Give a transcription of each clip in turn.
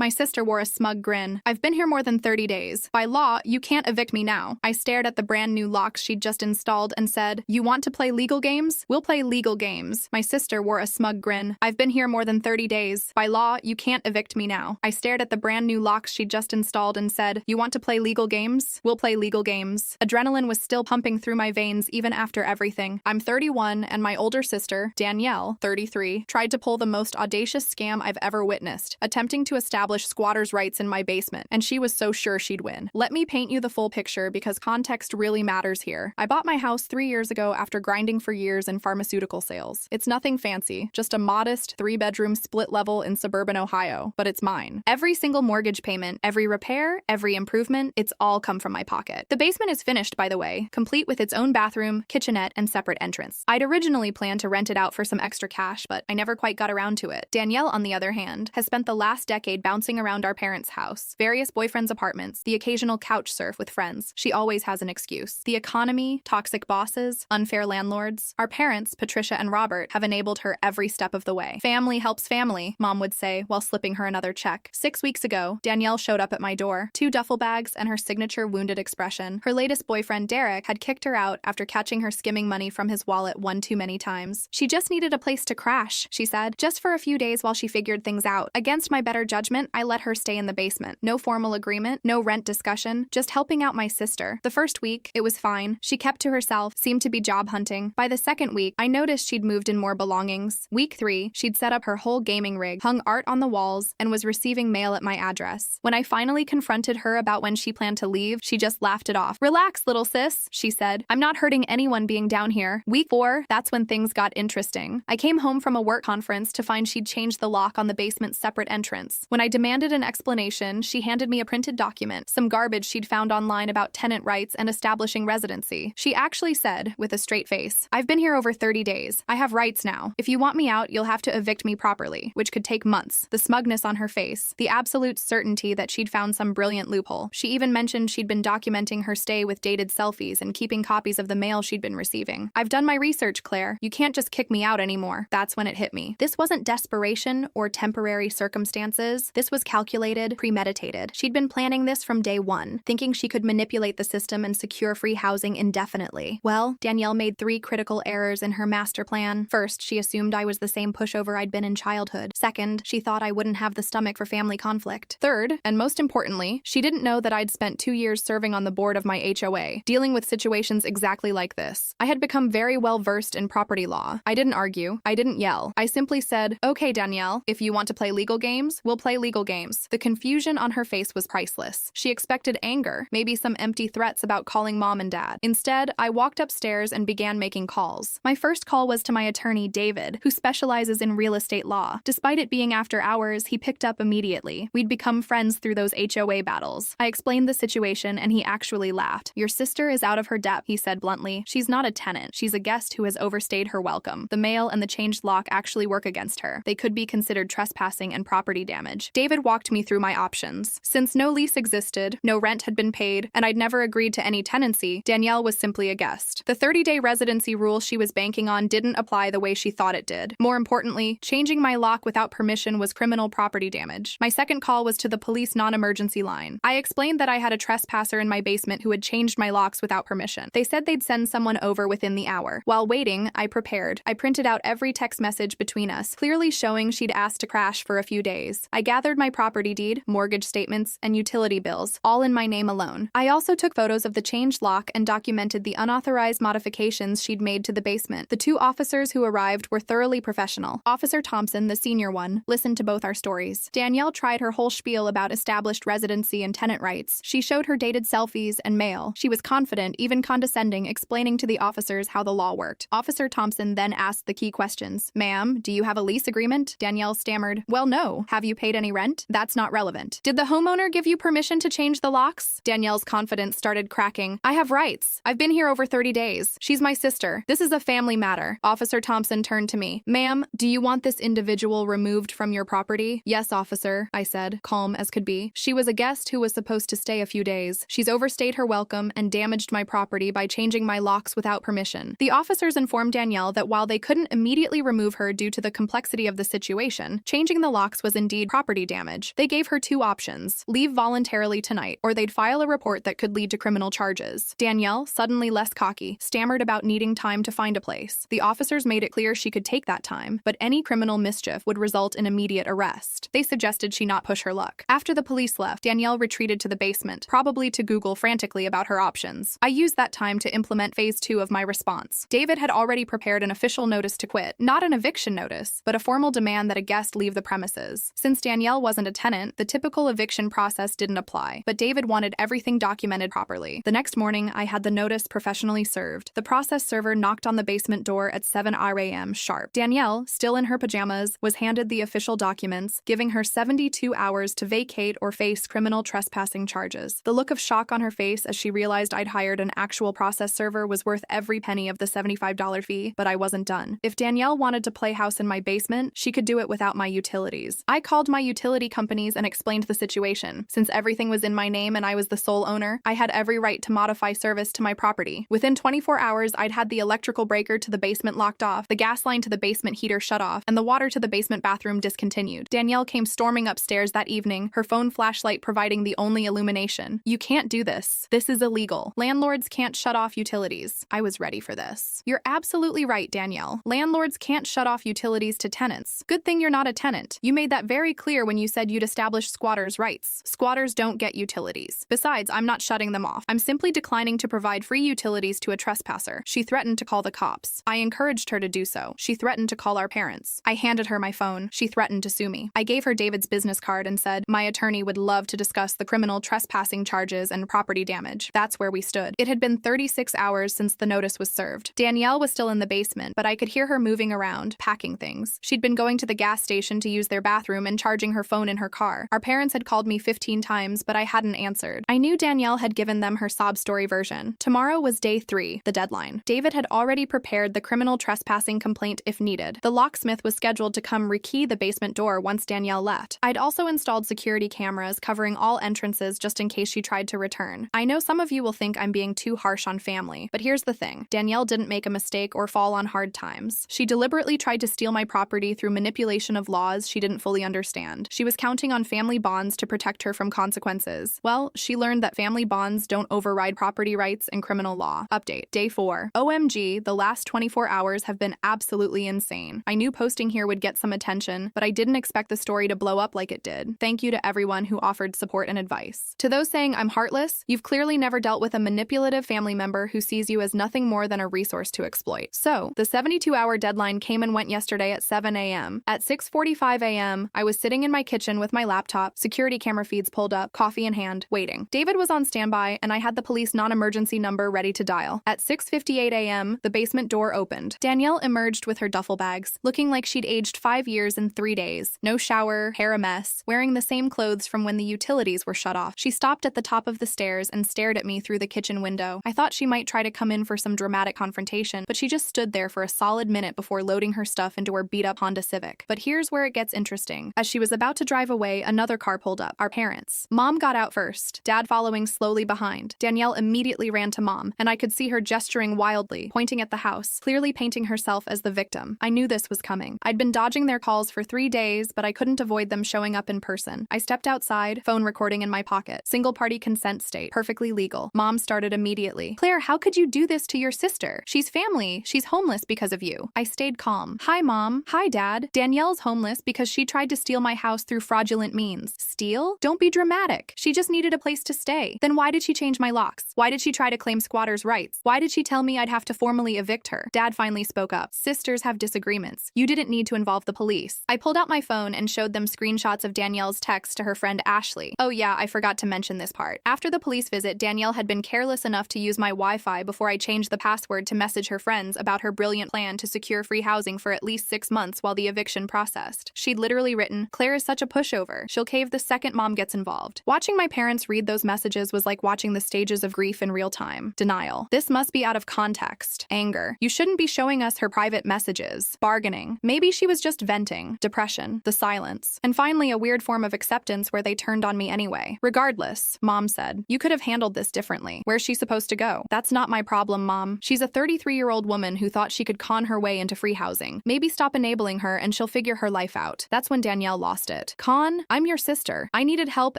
My sister wore a smug grin. I've been here more than 30 days. By law, you can't evict me now. I stared at the brand new locks she'd just installed and said, "You want to play legal games? We'll play legal games." My sister wore a smug grin. I've been here more than 30 days. By law, you can't evict me now. I stared at the brand new locks she'd just installed and said, "You want to play legal games? We'll play legal games." Adrenaline was still pumping through my veins even after everything. I'm 31 and my older sister, Danielle, 33, tried to pull the most audacious scam I've ever witnessed, attempting to establish squatters' rights in my basement, and she was so sure she'd win. Let me paint you the full picture because context really matters here. I bought my house 3 years ago after grinding for years in pharmaceutical sales. It's nothing fancy, just a modest 3-bedroom split level in suburban Ohio, but it's mine. Every single mortgage payment, every repair, every improvement, it's all come from my pocket. The basement is finished, by the way, complete with its own bathroom, kitchenette, and separate entrance. I'd originally planned to rent it out for some extra cash, but I never quite got around to it. Danielle, on the other hand, has spent the last decade bouncing around our parents' house, various boyfriends' apartments, the occasional couch surf with friends. She always has an excuse. The economy, toxic bosses, unfair landlords. Our parents, Patricia and Robert, have enabled her every step of the way. Family helps family, Mom would say while slipping her another check. 6 weeks ago, Danielle showed up at my door, 2 duffel bags and her signature wounded expression. Her latest boyfriend, Derek, had kicked her out after catching her skimming money from his wallet one too many times. She just needed a place to crash, she said, just for a few days while she figured things out. Against my better judgment, I let her stay in the basement. No formal agreement, no rent discussion, just helping out my sister. The first week, it was fine. She kept to herself, seemed to be job hunting. By the second week, I noticed she'd moved in more belongings. Week 3, she'd set up her whole gaming rig, hung art on the walls, and was receiving mail at my address. When I finally confronted her about when she planned to leave, she just laughed it off. "Relax, little sis," she said. "I'm not hurting anyone being down here." Week 4, that's when things got interesting. I came home from a work conference to find she'd changed the lock on the basement's separate entrance. When I demanded an explanation, she handed me a printed document, some garbage she'd found online about tenant rights and establishing residency. She actually said, with a straight face, "I've been here over 30 days. I have rights now. If you want me out, you'll have to evict me properly," which could take months. The smugness on her face, the absolute certainty that she'd found some brilliant loophole. She even mentioned she'd been documenting her stay with dated selfies and keeping copies of the mail she'd been receiving. "I've done my research, Claire. You can't just kick me out anymore." That's when it hit me. This wasn't desperation or temporary circumstances. This was calculated, premeditated. She'd been planning this from day one, thinking she could manipulate the system and secure free housing indefinitely. Well, Danielle made 3 critical errors in her master plan. First, she assumed I was the same pushover I'd been in childhood. Second, she thought I wouldn't have the stomach for family conflict. Third, and most importantly, she didn't know that I'd spent 2 years serving on the board of my HOA, dealing with situations exactly like this. I had become very well versed in property law. I didn't argue. I didn't yell. I simply said, "Okay, Danielle, if you want to play legal games, we'll play legal games." The confusion on her face was priceless. She expected anger, maybe some empty threats about calling Mom and Dad. Instead, I walked upstairs and began making calls. My first call was to my attorney, David, who specializes in real estate law. Despite it being after hours, he picked up immediately. We'd become friends through those HOA battles. I explained the situation and he actually laughed. "Your sister is out of her depth," he said bluntly. "She's not a tenant. She's a guest who has overstayed her welcome. The mail and the changed lock actually work against her. They could be considered trespassing and property damage." David walked me through my options. Since no lease existed, no rent had been paid, and I'd never agreed to any tenancy, Danielle was simply a guest. The 30-day residency rule she was banking on didn't apply the way she thought it did. More importantly, changing my lock without permission was criminal property damage. My second call was to the police non-emergency line. I explained that I had a trespasser in my basement who had changed my locks without permission. They said they'd send someone over within the hour. While waiting, I prepared. I printed out every text message between us, clearly showing she'd asked to crash for a few days. I gathered my property deed, mortgage statements, and utility bills, all in my name alone. I also took photos of the changed lock and documented the unauthorized modifications she'd made to the basement. The 2 officers who arrived were thoroughly professional. Officer Thompson, the senior one, listened to both our stories. Danielle tried her whole spiel about established residency and tenant rights. She showed her dated selfies and mail. She was confident, even condescending, explaining to the officers how the law worked. Officer Thompson then asked the key questions. "Ma'am, do you have a lease agreement?" Danielle stammered, "Well, no. Have you paid any rent?" "That's not relevant." "Did the homeowner give you permission to change the locks?" Danielle's confidence started cracking. "I have rights. I've been here over 30 days. She's my sister. This is a family matter." Officer Thompson turned to me. "Ma'am, do you want this individual removed from your property?" "Yes, officer," I said, calm as could be. "She was a guest who was supposed to stay a few days. She's overstayed her welcome and damaged my property by changing my locks without permission." The officers informed Danielle that while they couldn't immediately remove her due to the complexity of the situation, changing the locks was indeed property damage. They gave her two options: leave voluntarily tonight, or they'd file a report that could lead to criminal charges. Danielle, suddenly less cocky, stammered about needing time to find a place. The officers made it clear she could take that time, but any criminal mischief would result in immediate arrest. They suggested she not push her luck. After the police left, Danielle retreated to the basement, probably to Google frantically about her options. I used that time to implement phase 2 of my response. David had already prepared an official notice to quit, not an eviction notice, but a formal demand that a guest leave the premises. Since Danielle wasn't a tenant, the typical eviction process didn't apply, but David wanted everything documented properly. The next morning, I had the notice professionally served. The process server knocked on the basement door at 7 a.m. sharp. Danielle, still in her pajamas, was handed the official documents, giving her 72 hours to vacate or face criminal trespassing charges. The look of shock on her face as she realized I'd hired an actual process server was worth every penny of the $75 fee, but I wasn't done. If Danielle wanted to play house in my basement, she could do it without my utilities. I called my utility companies and explained the situation. Since everything was in my name and I was the sole owner, I had every right to modify service to my property. Within 24 hours, I'd had the electrical breaker to the basement locked off, the gas line to the basement heater shut off, and the water to the basement bathroom discontinued. Danielle came storming upstairs that evening, her phone flashlight providing the only illumination. "You can't do this. This is illegal. Landlords can't shut off utilities." I was ready for this. "You're absolutely right, Danielle. Landlords can't shut off utilities to tenants. Good thing you're not a tenant. You made that very clear when you said you'd establish squatters' rights. Squatters don't get utilities. Besides, I'm not shutting them off. I'm simply declining to provide free utilities to a trespasser." She threatened to call the cops. I encouraged her to do so. She threatened to call our parents. I handed her my phone. She threatened to sue me. I gave her David's business card and said, "My attorney would love to discuss the criminal trespassing charges and property damage." That's where we stood. It had been 36 hours since the notice was served. Danielle was still in the basement, but I could hear her moving around, packing things. She'd been going to the gas station to use their bathroom and charging her phone in her car. Our parents had called me 15 times, but I hadn't answered. I knew Danielle had given them her sob story version. Tomorrow was day 3, the deadline. David had already prepared the criminal trespassing complaint if needed. The locksmith was scheduled to come rekey the basement door once Danielle left. I'd also installed security cameras covering all entrances just in case she tried to return. I know some of you will think I'm being too harsh on family, but here's the thing. Danielle didn't make a mistake or fall on hard times. She deliberately tried to steal my property through manipulation of laws she didn't fully understand. She was counting on family bonds to protect her from consequences. Well, she learned that family bonds don't override property rights and criminal law. Update. Day 4. OMG, the last 24 hours have been absolutely insane. I knew posting here would get some attention, but I didn't expect the story to blow up like it did. Thank you to everyone who offered support and advice. To those saying I'm heartless, you've clearly never dealt with a manipulative family member who sees you as nothing more than a resource to exploit. So, the 72-hour deadline came and went yesterday at 7 a.m. At 6:45 a.m., I was sitting in my kitchen with my laptop, security camera feeds pulled up, coffee in hand, waiting. David was on standby, and I had the police non-emergency number ready to dial. At 6:58 a.m., the basement door opened. Danielle emerged with her duffel bags, looking like she'd aged 5 years in 3 days. No shower, hair a mess, wearing the same clothes from when the utilities were shut off. She stopped at the top of the stairs and stared at me through the kitchen window. I thought she might try to come in for some dramatic confrontation, but she just stood there for a solid minute before loading her stuff into her beat-up Honda Civic. But here's where it gets interesting. As she was about to drive away, another car pulled up, our parents. Mom got out first, Dad following slowly behind. Danielle immediately ran to Mom, and I could see her gesturing wildly, pointing at the house, clearly painting herself as the victim. I knew this was coming. I'd been dodging their calls for 3 days, but I couldn't avoid them showing up in person. I stepped outside, phone recording in my pocket. Single-party consent state, perfectly legal. Mom started immediately. "Claire, how could you do this to your sister? She's family. She's homeless because of you." I stayed calm. "Hi, Mom. Hi, Dad. Danielle's homeless because she tried to steal my house through fraudulent means." "Steal? Don't be dramatic. She just needed a place to stay." "Then why did she change my locks? Why did she try to claim squatters' rights? Why did she tell me I'd have to formally evict her?" Dad finally spoke up. "Sisters have disagreements. You didn't need to involve the police." I pulled out my phone and showed them screenshots of Danielle's text to her friend Ashley. Oh yeah, I forgot to mention this part. After the police visit, Danielle had been careless enough to use my Wi-Fi before I changed the password to message her friends about her brilliant plan to secure free housing for at least 6 months while the eviction processed. She'd literally written, "Claire is such a pushover. She'll cave the second Mom gets involved." Watching my parents read those messages was like watching the stages of grief in real time. Denial. This must be out of context. Anger. You shouldn't be showing us her private messages. Bargaining. Maybe she was just venting. Depression. The silence. And finally, a weird form of acceptance where they turned on me anyway. "Regardless," Mom said, "you could have handled this differently. Where's she supposed to go?" "That's not my problem, Mom. She's a 33-year-old woman who thought she could con her way into free housing. Maybe stop enabling her and she'll figure her life out." That's when Danielle lost it. it. Con, I'm your sister. I needed help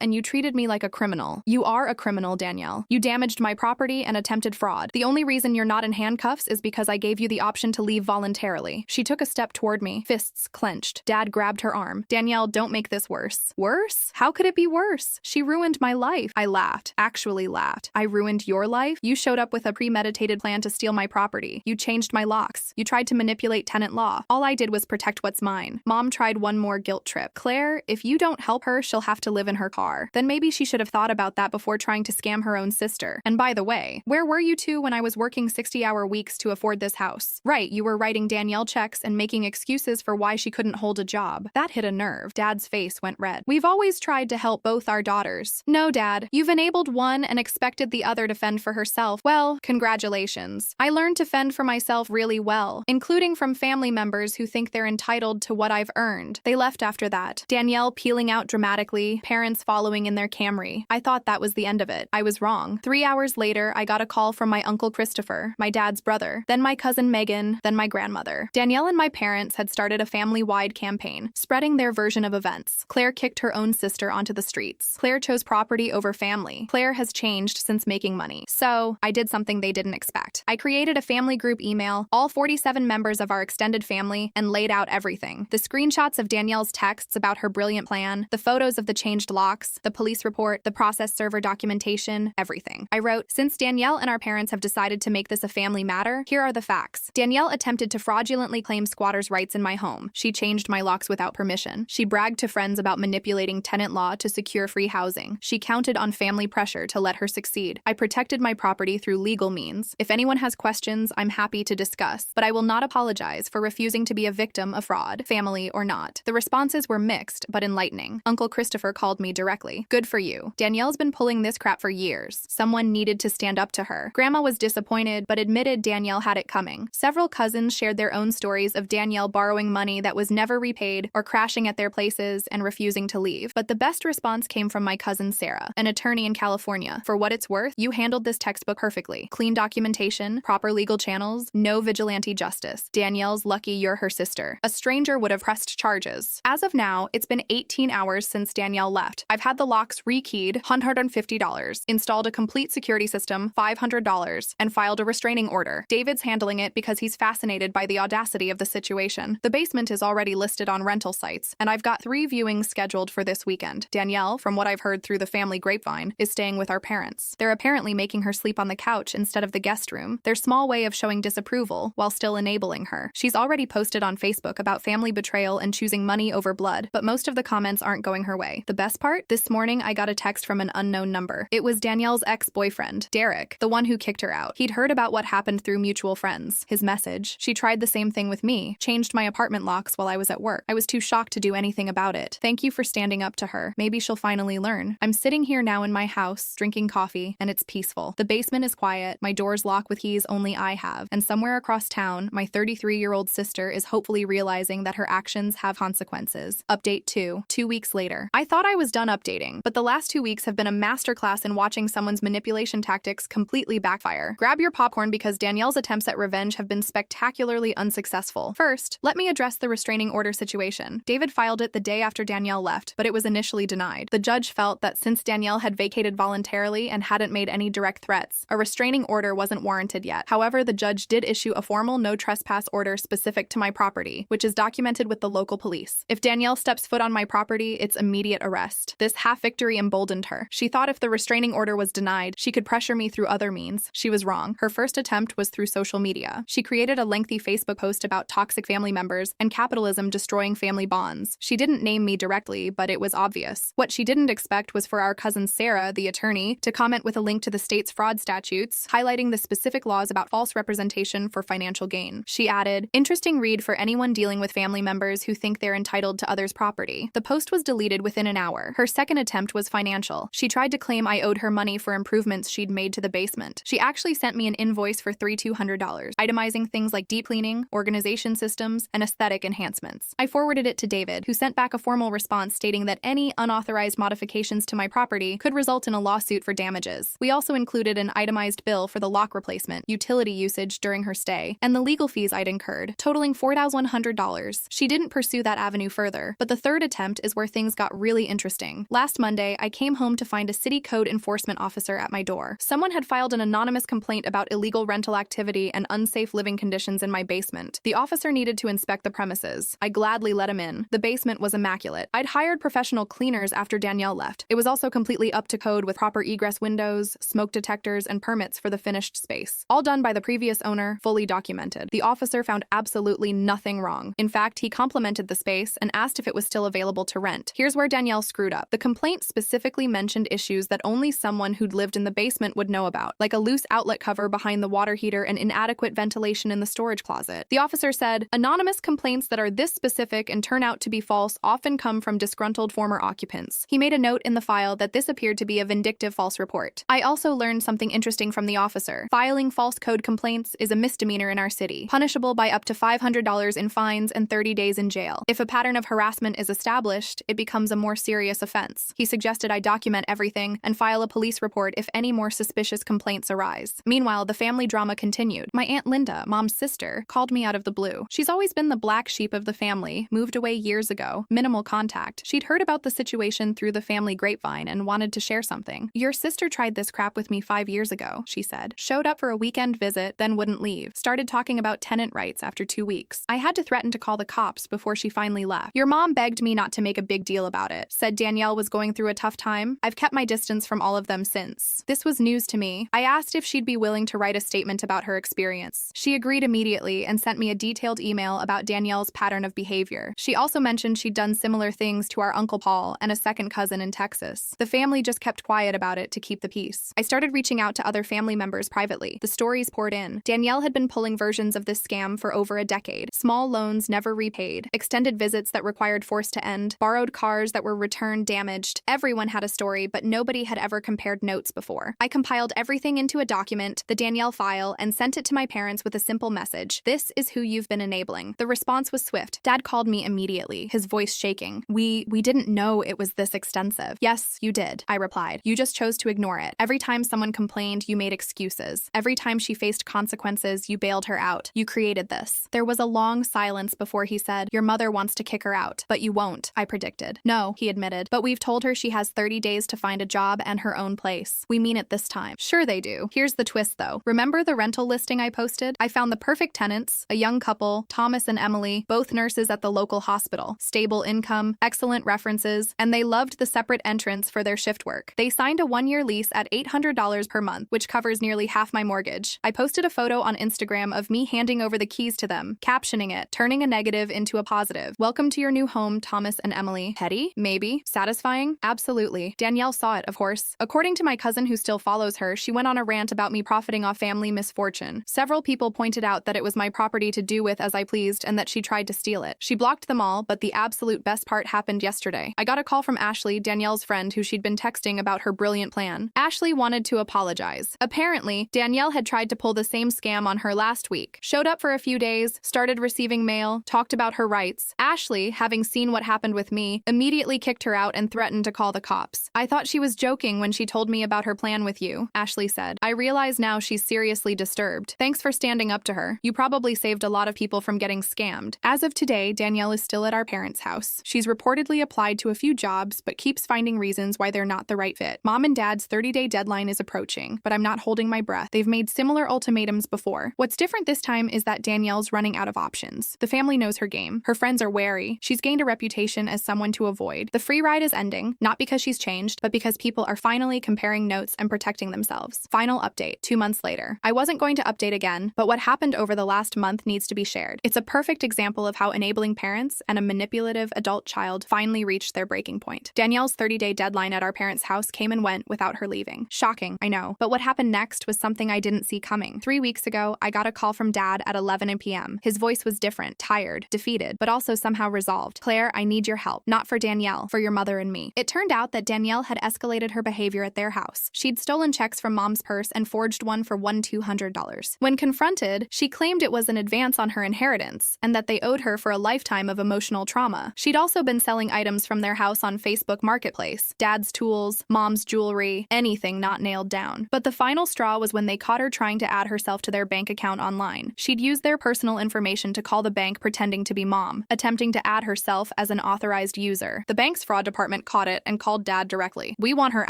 and you treated me like a criminal. You are a criminal, Danielle. You damaged my property and attempted fraud. The only reason you're not in handcuffs is because I gave you the option to leave voluntarily. She took a step toward me, fists clenched. Dad grabbed her arm. Danielle, don't make this worse. Worse? How could it be worse? She ruined my life. I laughed. Actually laughed. I ruined your life? You showed up with a premeditated plan to steal my property. You changed my locks. You tried to manipulate tenant law. All I did was protect what's mine. Mom tried one more guilt trip. Claire, if you don't help her, she'll have to live in her car. Then maybe she should have thought about that before trying to scam her own sister. And by the way, where were you two when I was working 60-hour weeks to afford this house? Right, you were writing Danielle checks and making excuses for why she couldn't hold a job. That hit a nerve. Dad's face went red. We've always tried to help both our daughters. No, Dad, you've enabled one and expected the other to fend for herself. Well, congratulations. I learned to fend for myself really well, including from family members who think they're entitled to what I've earned. They left after that. Danielle peeling out dramatically, parents following in their Camry. I thought that was the end of it. I was wrong. 3 hours later, I got a call from my uncle Christopher, my dad's brother, then my cousin Megan, then my grandmother. Danielle and my parents had started a family-wide campaign, spreading their version of events. Claire kicked her own sister onto the streets. Claire chose property over family. Claire has changed since making money. So, I did something they didn't expect. I created a family group email, all 47 members of our extended family, and laid out everything. The screenshots of Danielle's texts about her brilliant plan, the photos of the changed locks, the police report, the process server documentation, everything. I wrote, since Danielle and our parents have decided to make this a family matter, here are the facts. Danielle attempted to fraudulently claim squatters' rights in my home. She changed my locks without permission. She bragged to friends about manipulating tenant law to secure free housing. She counted on family pressure to let her succeed. I protected my property through legal means. If anyone has questions, I'm happy to discuss, but I will not apologize for refusing to be a victim of fraud, family or not. The responses were mixed, but enlightening. Uncle Christopher called me directly. Good for you. Danielle's been pulling this crap for years. Someone needed to stand up to her. Grandma was disappointed, but admitted Danielle had it coming. Several cousins shared their own stories of Danielle borrowing money that was never repaid or crashing at their places and refusing to leave. But the best response came from my cousin Sarah, an attorney in California. For what it's worth, you handled this textbook perfectly. Clean documentation, proper legal channels, no vigilante justice. Danielle's lucky you're her sister. A stranger would have pressed charges. As of now, it's been 18 hours since Danielle left. I've had the locks rekeyed, $150, installed a complete security system, $500, and filed a restraining order. David's handling it because he's fascinated by the audacity of the situation. The basement is already listed on rental sites, and I've got 3 viewings scheduled for this weekend. Danielle, from what I've heard through the family grapevine, is staying with our parents. They're apparently making her sleep on the couch instead of the guest room. Their small way of showing disapproval while still enabling her. She's already posted on Facebook about family betrayal and choosing money over blood, but most of the comments aren't going her way. The best part? This morning, I got a text from an unknown number. It was Danielle's ex-boyfriend, Derek, the one who kicked her out. He'd heard about what happened through mutual friends. His message: she tried the same thing with me, changed my apartment locks while I was at work. I was too shocked to do anything about it. Thank you for standing up to her. Maybe she'll finally learn. I'm sitting here now in my house, drinking coffee, and it's peaceful. The basement is quiet, my doors lock with keys only I have, and somewhere across town, my 33-year-old sister is hopefully realizing that her actions have consequences. Update 2. 2 weeks later. I thought I was done updating, but the last 2 weeks have been a masterclass in watching someone's manipulation tactics completely backfire. Grab your popcorn because Danielle's attempts at revenge have been spectacularly unsuccessful. First, let me address the restraining order situation. David filed it the day after Danielle left, but it was initially denied. The judge felt that since Danielle had vacated voluntarily and hadn't made any direct threats, a restraining order wasn't warranted yet. However, the judge did issue a formal no trespass order specific to my property, which is documented with the local police. If Danielle steps foot on my property, it's immediate arrest. This half victory emboldened her. She thought if the restraining order was denied, she could pressure me through other means. She was wrong. Her first attempt was through social media. She created a lengthy Facebook post about toxic family members and capitalism destroying family bonds. She didn't name me directly, but it was obvious. What she didn't expect was for our cousin Sarah, the attorney, to comment with a link to the state's fraud statutes, highlighting the specific laws about false representation for financial gain. She added, "Interesting read for anyone dealing with family members who think they're entitled to others' property." The post was deleted within an hour. Her second attempt was financial. She tried to claim I owed her money for improvements she'd made to the basement. She actually sent me an invoice for $3,200, itemizing things like deep cleaning, organization systems, and aesthetic enhancements. I forwarded it to David, who sent back a formal response stating that any unauthorized modifications to my property could result in a lawsuit for damages. We also included an itemized bill for the lock replacement, utility usage during her stay, and the legal fees I'd incurred, totaling $4,100. She didn't pursue that avenue further, but the third attempt is where things got really interesting. Last Monday, I came home to find a city code enforcement officer at my door. Someone had filed an anonymous complaint about illegal rental activity and unsafe living conditions in my basement. The officer needed to inspect the premises. I gladly let him in. The basement was immaculate. I'd hired professional cleaners after Danielle left. It was also completely up to code with proper egress windows, smoke detectors, and permits for the finished space. All done by the previous owner, fully documented. The officer found absolutely nothing wrong. In fact, he complimented the space and asked if it was still available to rent. Here's where Danielle screwed up. The complaint specifically mentioned issues that only someone who'd lived in the basement would know about, like a loose outlet cover behind the water heater and inadequate ventilation in the storage closet. The officer said, "Anonymous complaints that are this specific and turn out to be false often come from disgruntled former occupants." He made a note in the file that this appeared to be a vindictive false report. I also learned something interesting from the officer. Filing false code complaints is a misdemeanor in our city, punishable by up to $500 in fines and 30 days in jail. If a pattern of harassment is established, it becomes a more serious offense. He suggested I document everything and file a police report if any more suspicious complaints arise. Meanwhile, the family drama continued. My Aunt Linda, Mom's sister, called me out of the blue. She's always been the black sheep of the family, moved away years ago, minimal contact. She'd heard about the situation through the family grapevine and wanted to share something. "Your sister tried this crap with me 5 years ago," she said. "Showed up for a weekend visit, then wouldn't leave. Started talking about tenant rights after 2 weeks. I had to threaten to call the cops before she finally left. Your mom begged me not to make a big deal about it. Said Danielle was going through a tough time. I've kept my distance from all of them since." This was news to me. I asked if she'd be willing to write a statement about her experience. She agreed immediately and sent me a detailed email about Danielle's pattern of behavior. She also mentioned she'd done similar things to our Uncle Paul and a second cousin in Texas. The family just kept quiet about it to keep the peace. I started reaching out to other family members privately. The stories poured in. Danielle had been pulling versions of this scam for over a decade. Small loans never repaid, extended visits that required force to end, borrowed cars that were returned damaged. Everyone had a story, but nobody had ever compared notes before. I compiled everything into a document, the Danielle file, and sent it to my parents with a simple message: "This is who you've been enabling." The response was swift. Dad called me immediately, his voice shaking. We didn't know it was this extensive." "Yes, you did," I replied. "You just chose to ignore it. Every time someone complained, you made excuses. Every time she faced consequences, you bailed her out. You created this." There was a long silence before he said, "Your mother wants to kick her out, but you won't," I predicted. "No," he admitted, "but we've told her she has 30 days to find a job and her own place. We mean it this time." Sure they do. Here's the twist though. Remember the rental listing I posted? I found the perfect tenants, a young couple, Thomas and Emily, both nurses at the local hospital, stable income, excellent references, and they loved the separate entrance for their shift work. They signed a 1-year lease at $800 per month, which covers nearly half my mortgage. I posted a photo on Instagram of me handing over the keys to them, captioning it, "Turning a negative into a positive. Welcome to your new home, Thomas and Emily." Petty? Maybe. Satisfying? Absolutely. Danielle saw it, of course. According to my cousin who still follows her, she went on a rant about me profiting off family misfortune. Several people pointed out that it was my property to do with as I pleased and that she tried to steal it. She blocked them all, but the absolute best part happened yesterday. I got a call from Ashley, Danielle's friend, who she'd been texting about her brilliant plan. Ashley wanted to apologize. Apparently, Danielle had tried to pull the same scam on her last week. Showed up for a few days, started receiving mail, talked about her rights. Ashley, having seen what happened with me, immediately kicked her out and threatened to call the cops. "I thought she was joking when she told me about her plan with you," Ashley said. "I realize now she's seriously disturbed. Thanks for standing up to her. You probably saved a lot of people from getting scammed." As of today, Danielle is still at our parents' house. She's reportedly applied to a few jobs, but keeps finding reasons why they're not the right fit. Mom and Dad's 30-day deadline is approaching, but I'm not holding my breath. They've made similar ultimatums before. What's different this time is that Danielle's running out of options. The family knows her game. Her friends are wary. She's gained a reputation as someone to avoid. The free ride is ending, not because she's changed, but because people are finally comparing notes and protecting themselves. Final update, 2 months later. I wasn't going to update again, but what happened over the last month needs to be shared. It's a perfect example of how enabling parents and a manipulative adult child finally reached their breaking point. Danielle's 30-day deadline at our parents' house came and went without her leaving. Shocking, I know. But what happened next was something I didn't see coming. 3 weeks ago, I got a call from Dad at 11 p.m. His voice was different, tired, defeated, but also somehow resolved. "Claire, I need your help. Not for Danielle, for your mother and me." It turned out that Danielle had escalated her behavior at their house. She'd stolen checks from Mom's purse and forged one for $200. When confronted, she claimed it was an advance on her inheritance and that they owed her for a lifetime of emotional trauma. She'd also been selling items from their house on Facebook Marketplace. Dad's tools, Mom's jewelry, anything not nailed down. But the final straw was when they caught her trying to add herself to their bank account online. She'd used their personal information to call the bank pretending to be Mom, attempting to add herself herself as an authorized user. The bank's fraud department caught it and called Dad directly. "We want her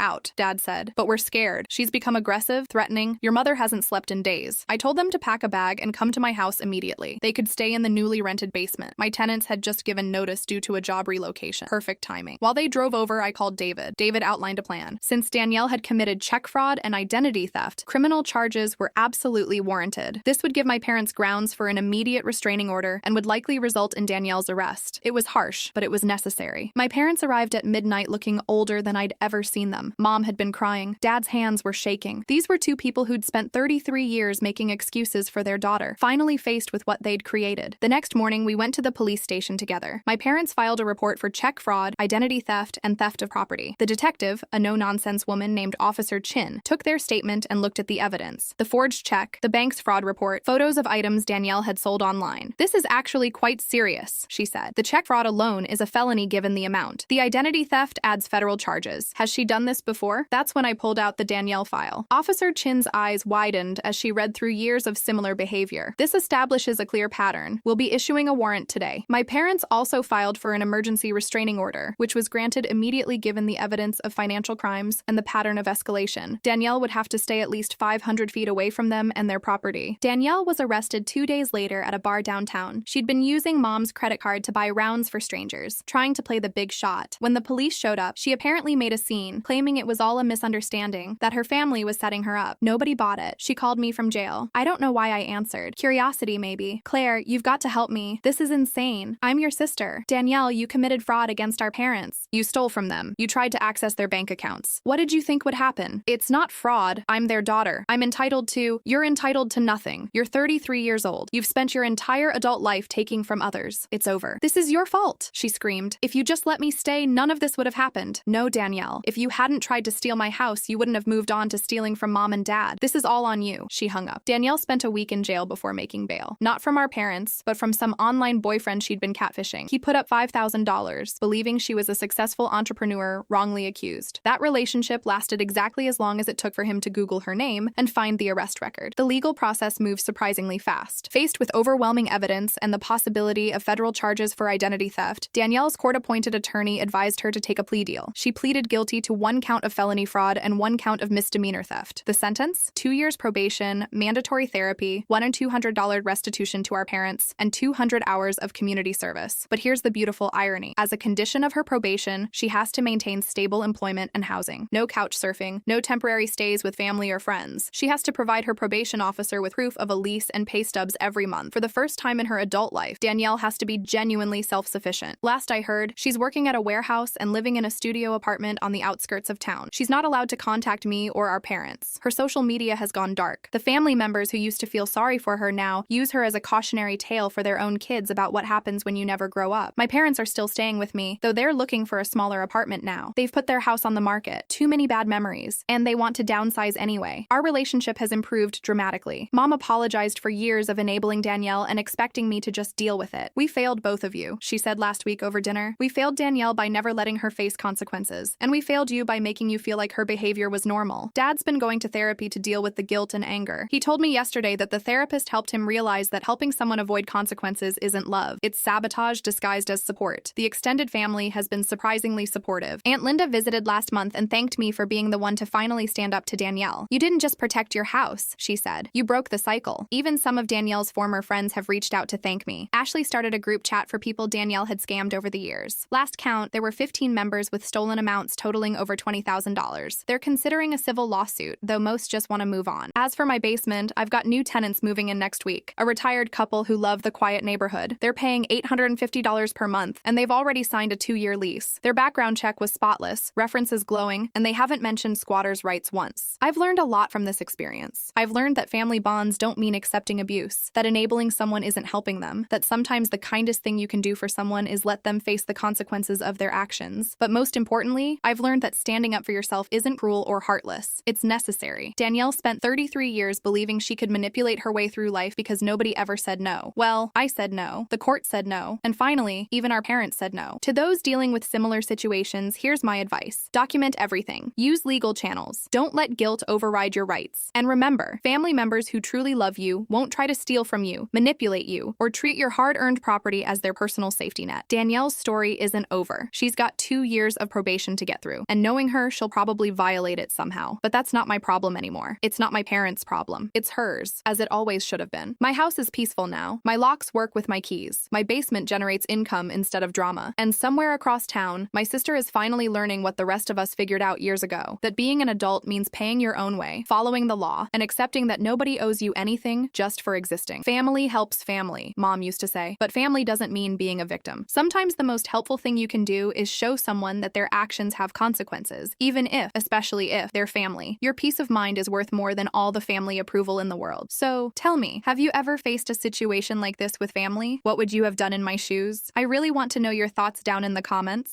out," Dad said, "but we're scared. She's become aggressive, threatening. Your mother hasn't slept in days." I told them to pack a bag and come to my house immediately. They could stay in the newly rented basement. My tenants had just given notice due to a job relocation. Perfect timing. While they drove over, I called David. David outlined a plan. Since Danielle had committed check fraud and identity theft, criminal charges were absolutely warranted. This would give my parents grounds for an immediate restraining order and would likely result in Danielle's arrest. It was harsh, but it was necessary. My parents arrived at midnight looking older than I'd ever seen them. Mom had been crying. Dad's hands were shaking. These were two people who'd spent 33 years making excuses for their daughter, finally faced with what they'd created. The next morning, we went to the police station together. My parents filed a report for check fraud, identity theft, and theft of property. The detective, a no-nonsense woman named Officer Chin, took their statement and looked at the evidence. The forged check, the bank's fraud report, photos of items Danielle had sold online. "This is actually quite serious," she said. "The check fraud alone is a felony given the amount. The identity theft adds federal charges. Has she done this before?" That's when I pulled out the Danielle file. Officer Chin's eyes widened as she read through years of similar behavior. "This establishes a clear pattern. We'll be issuing a warrant today." My parents also filed for an emergency restraining order, which was granted immediately given the evidence of financial crimes and the pattern of escalation. Danielle would have to stay at least 500 feet away from them and their property. Danielle was arrested 2 days later at a bar downtown. She'd been using Mom's credit card to buy rounds for strangers, trying to play the big shot. When the police showed up, she apparently made a scene, claiming it was all a misunderstanding, that her family was setting her up. Nobody bought it. She called me from jail. I don't know why I answered. Curiosity, maybe. "Claire, you've got to help me. This is insane. I'm your sister. Danielle, you committed fraud against our parents. You stole from them. You tried to access their bank accounts. What did you think would happen? It's not fraud. I'm their daughter. I'm entitled to..." "You're entitled to nothing. You're 33 years old. You've spent your entire adult life taking from others. It's over. This is your fault," she screamed. "If you just let me stay, none of this would have happened." "No, Danielle. If you hadn't tried to steal my house, you wouldn't have moved on to stealing from Mom and Dad. This is all on you." She hung up. Danielle spent a week in jail before making bail. Not from our parents, but from some online boyfriend she'd been catfishing. He put up $5,000, believing she was a successful entrepreneur wrongly accused. That relationship lasted exactly as long as it took for him to Google her name and find the arrest record. The legal process moved surprisingly fast. Faced with overwhelming evidence and the possibility of federal charges for identity theft, Danielle's court-appointed attorney advised her to take a plea deal. She pleaded guilty to 1 count of felony fraud and 1 count of misdemeanor theft. The sentence? 2 years probation, mandatory therapy, $100 and $200 restitution to our parents, and 200 hours of community service. But here's the beautiful irony. As a condition of her probation, she has to maintain stable employment and housing. No couch surfing, no temporary stays with family or friends. She has to provide her probation officer with proof of a lease and pay stubs every month. For the first time in her adult life, Danielle has to be genuinely self-sufficient. Last I heard, she's working at a warehouse and living in a studio apartment on the outskirts of town. She's not allowed to contact me or our parents. Her social media has gone dark. The family members who used to feel sorry for her now use her as a cautionary tale for their own kids about what happens when you never grow up. My parents are still staying with me, though they're looking for a smaller apartment now. They've put their house on the market. Too many bad memories. And they want to downsize anyway. Our relationship has improved dramatically. Mom apologized for years of enabling Danielle and expecting me to just deal with it. "We failed both of you," she said last week over dinner. "We failed Danielle by never letting her face consequences. And we failed you by making you feel like her behavior was normal." Dad's been going to therapy to deal with the guilt and anger. He told me yesterday that the therapist helped him realize that helping someone avoid consequences isn't love. It's sabotage disguised as support. The extended family has been surprisingly supportive. Aunt Linda visited last month and thanked me for being the one to finally stand up to Danielle. "You didn't just protect your house," she said. "You broke the cycle." Even some of Danielle's former friends have reached out to thank me. Ashley started a group chat for people Danielle had scammed over the years. Last count, there were 15 members with stolen amounts totaling over $20,000. They're considering a civil lawsuit, though most just want to move on. As for my basement, I've got new tenants moving in next week. A retired couple who love the quiet neighborhood. They're paying $850 per month, and they've already signed a 2-year lease. Their background check was spotless, references glowing, and they haven't mentioned squatters' rights once. I've learned a lot from this experience. I've learned that family bonds don't mean accepting abuse, that enabling someone isn't helping them, that sometimes the kindest thing you can do for someone is let them face the consequences of their actions. But most importantly, I've learned that standing up for yourself isn't cruel or heartless. It's necessary. Danielle spent 33 years believing she could manipulate her way through life because nobody ever said no. Well, I said no, the court said no, and finally, even our parents said no. To those dealing with similar situations, here's my advice. Document everything. Use legal channels. Don't let guilt override your rights. And remember, family members who truly love you won't try to steal from you, manipulate you, or treat your hard-earned property as their personal safety net. net. Danielle's story isn't over. She's got 2 years of probation to get through, and knowing her, she'll probably violate it somehow. But that's not my problem anymore. It's not my parents' problem. It's hers, as it always should have been. My house is peaceful now. My locks work with my keys. My basement generates income instead of drama. And somewhere across town, my sister is finally learning what the rest of us figured out years ago, that being an adult means paying your own way, following the law, and accepting that nobody owes you anything just for existing. Family helps family, Mom used to say, but family doesn't mean being a victim. Sometimes the most helpful thing you can do is show someone that their actions have consequences, even if, especially if, they're family. Your peace of mind is worth more than all the family approval in the world. So, tell me, have you ever faced a situation like this with family? What would you have done in my shoes? I really want to know your thoughts down in the comments.